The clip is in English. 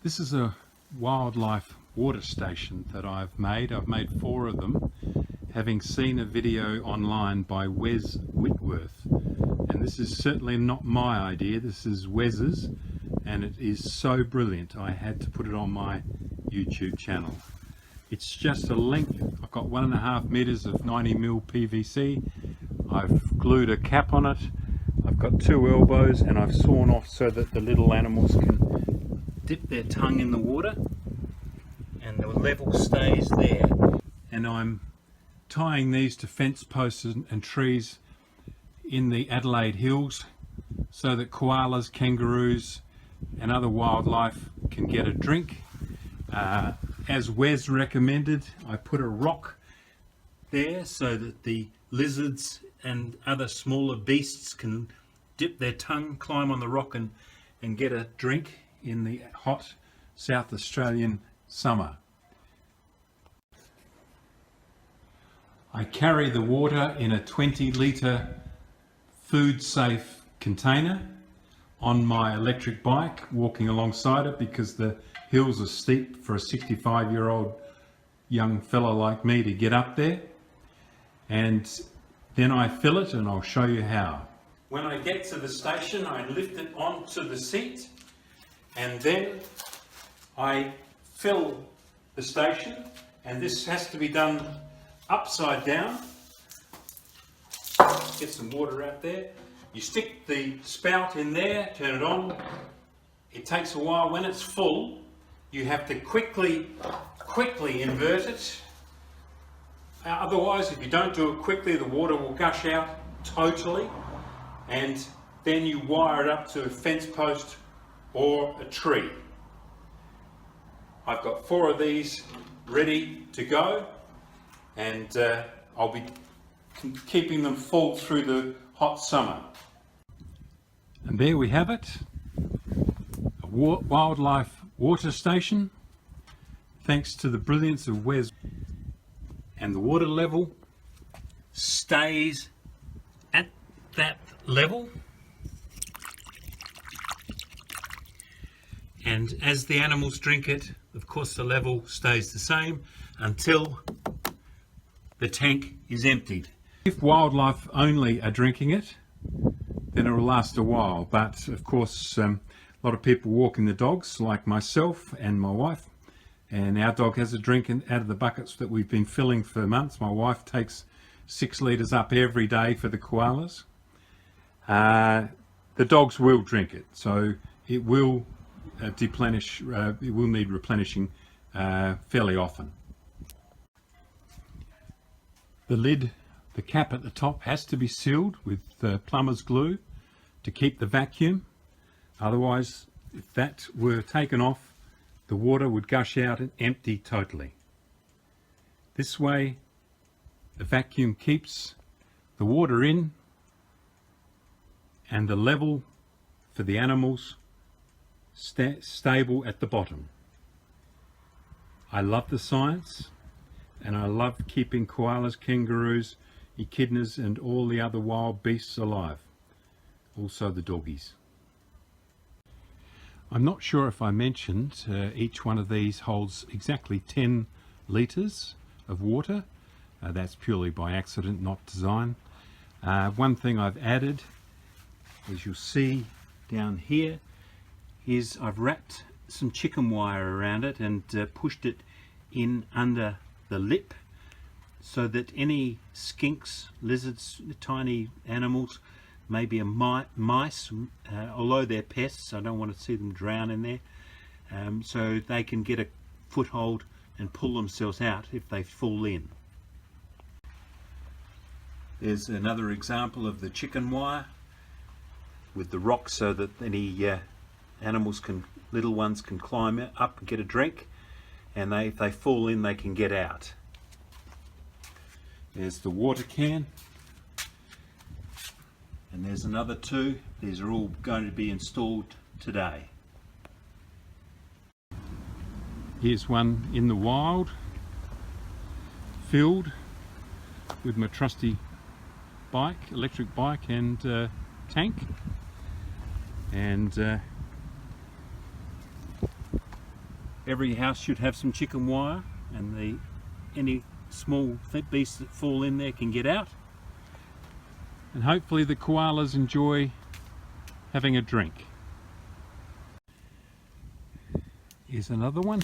This is a wildlife water station that I've made. I've made 4 of them, having seen a video online by Wes Whitworth. And this is certainly not my idea, this is Wes's, and it is so brilliant I had to put it on my YouTube channel. It's just a length, I've got 1.5 meters of 90mm PVC. I've glued a cap on it. I've got 2 elbows and I've sawn off so that the little animals can dip their tongue in the water and the level stays there. And I'm tying these to fence posts and trees in the Adelaide Hills so that koalas, kangaroos and other wildlife can get a drink. As Wes recommended, I put a rock there so that the lizards and other smaller beasts can dip their tongue, climb on the rock and get a drink in the hot South Australian summer. I carry the water in a 20-litre food safe container on my electric bike, walking alongside it because the hills are steep for a 65-year-old young fellow like me to get up there. And then I fill it, and I'll show you how. When I get to the station, I lift it onto the seat, and then I fill the station, and this has to be done upside down. Get some water out there. You stick the spout in there, turn it on. It takes a while. When it's full, you have to quickly invert it. Otherwise, if you don't do it quickly, the water will gush out totally, and then you wire it up to a fence post or a tree. I've got 4 of these ready to go, and I'll be keeping them full through the hot summer. And there we have it, a wildlife water station, thanks to the brilliance of Wes. And the water level stays at that level, and as the animals drink it, of course the level stays the same until the tank is emptied. If wildlife only are drinking it, then it will last a while, but of course a lot of people walking the dogs, like myself and my wife, and our dog has a drink out of the buckets that we've been filling for months. My wife takes 6 litres up every day for the koalas. The dogs will drink it, so it will deplenish, it will need replenishing fairly often. The lid, the cap at the top, has to be sealed with plumber's glue to keep the vacuum. Otherwise, if that were taken off, the water would gush out and empty totally. This way, the vacuum keeps the water in and the level for the animals stable at the bottom. I love the science, and I love keeping koalas, kangaroos, echidnas and all the other wild beasts alive. Also the doggies. I'm not sure if I mentioned each one of these holds exactly 10 litres of water. That's purely by accident, not design. One thing I've added, as you'll see down here, is I've wrapped some chicken wire around it and pushed it in under the lip so that any skinks, lizards, tiny animals, maybe mice, although they're pests, I don't want to see them drown in there, so they can get a foothold and pull themselves out if they fall in. There's another example of the chicken wire with the rock so that any animals little ones can climb up and get a drink, and if they fall in, they can get out. There's the water can. And there's another 2. These are all going to be installed today. Here's one in the wild, filled with my trusty bike, electric bike and tank. And Every house should have some chicken wire, and any small beasts that fall in there can get out. And hopefully the koalas enjoy having a drink. Here's another one.